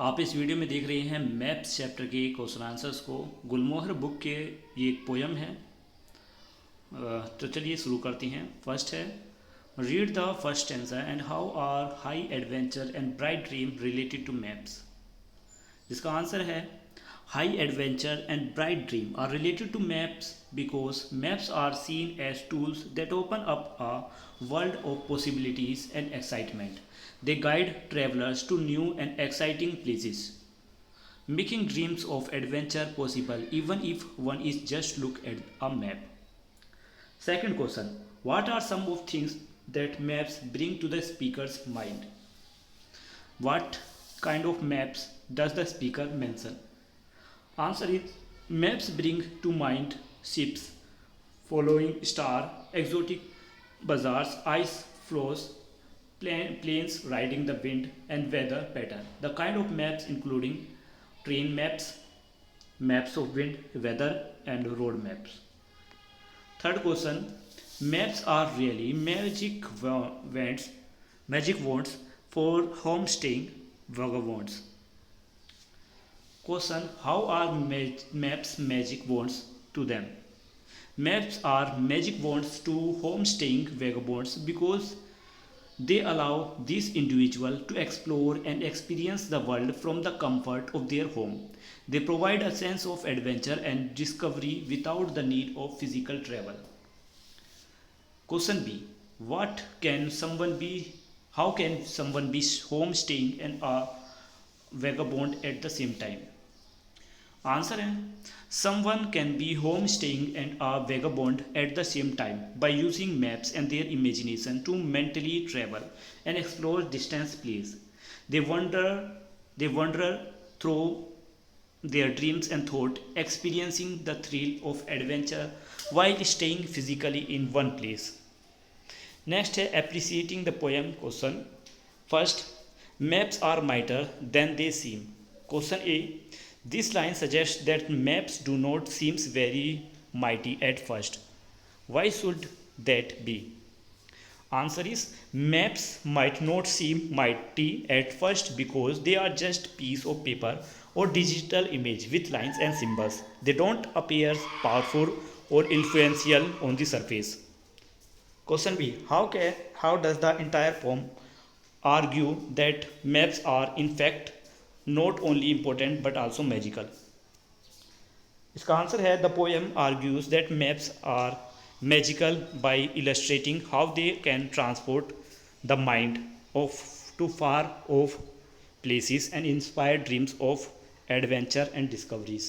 आप इस वीडियो में देख रहे हैं मैप्स चैप्टर के क्वेश्चन आंसर्स को। गुलमोहर बुक के ये एक पोयम है। तो चलिए शुरू करते हैं। फर्स्ट है, read the first stanza and how are high adventure and bright dream related to maps. जिसका आंसर है, high adventure and bright dream are related to maps because maps are seen as tools that open up a world of possibilities and excitement. They guide travelers to new and exciting places, making dreams of adventure possible even if one is just look at a map. Second question, what are some of things that maps bring to the speaker's mind? What kind of maps does the speaker mention? Answer is, maps bring to mind ships, following star, exotic bazaars, ice flows, planes riding the wind, and weather pattern. The kind of maps including train maps, maps of wind, weather, and road maps. Third question, maps are really magic wands for homestaying vagabonds. Question, how are maps magic wands to them? Maps are magic wands to homestaying vagabonds because they allow these individuals to explore and experience the world from the comfort of their home. They provide a sense of adventure and discovery without the need of physical travel. Question B, what can someone be how can someone be homestaying and a vagabond at the same time? Answer है, someone can be homestaying and a vagabond at the same time by using maps and their imagination to mentally travel and explore distant places. They wander through their dreams and thought, experiencing the thrill of adventure while staying physically in one place. Next है appreciating the poem question. First, maps are mightier than they seem. Question A, this line suggests that maps do not seem very mighty at first. Why should that be? Answer is, maps might not seem mighty at first because they are just piece of paper or digital image with lines and symbols. They don't appear powerful or influential on the surface. Question B, how does the entire poem argue that maps are in fact not only important but also magical? इसका answer है, the poem argues that maps are magical by illustrating how they can transport the mind of to far off places and inspire dreams of adventure and discoveries.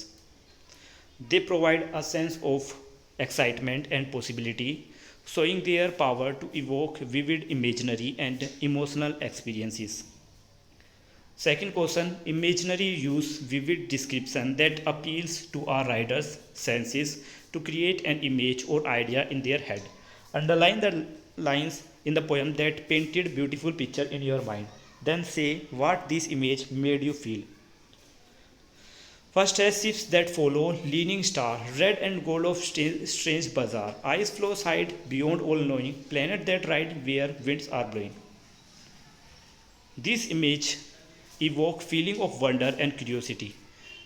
They provide a sense of excitement and possibility, showing their power to evoke vivid imaginary and emotional experiences. Second question, imaginary use vivid description that appeals to our writer's senses to create an image or idea in their head. Underline the lines in the poem that painted beautiful picture in your mind. Then say what this image made you feel. First has ships that follow, leaning star, red and gold of strange bazaar, ice flows hide beyond all knowing, planet that ride where winds are blowing. This image evoke feeling of wonder and curiosity.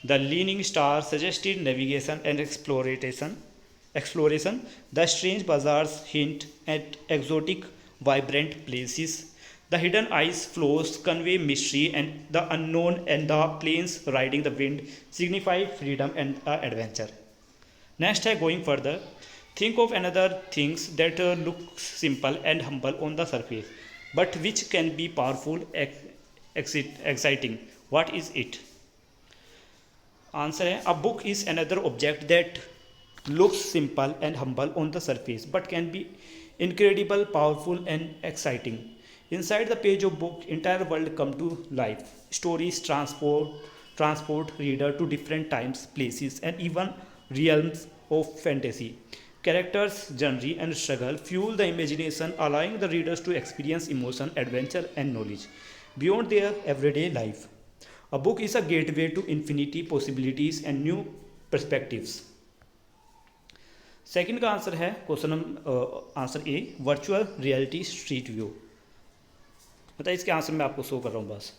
The leaning star suggested navigation and exploration. The strange bazaars hint at exotic, vibrant places. The hidden ice flows convey mystery and the unknown, and the planes riding the wind signify freedom and adventure. Next है going further. Think of another things that look simple and humble on the surface, but which can be powerful, exciting. What is it? Answer है, a book is another object that looks simple and humble on the surface but can be incredible, powerful and exciting. Inside the page of book, entire world come to life. Stories transport reader to different times, places and even realms of fantasy. Characters' journey and struggle fuel the imagination, allowing the readers to experience emotion, adventure and knowledge beyond their everyday life. A book is a gateway to infinity possibilities and new perspectives. Second का answer है question answer A, virtual reality street view. मतलब इसके answer मैं आपको show कर रहा हूँ बस।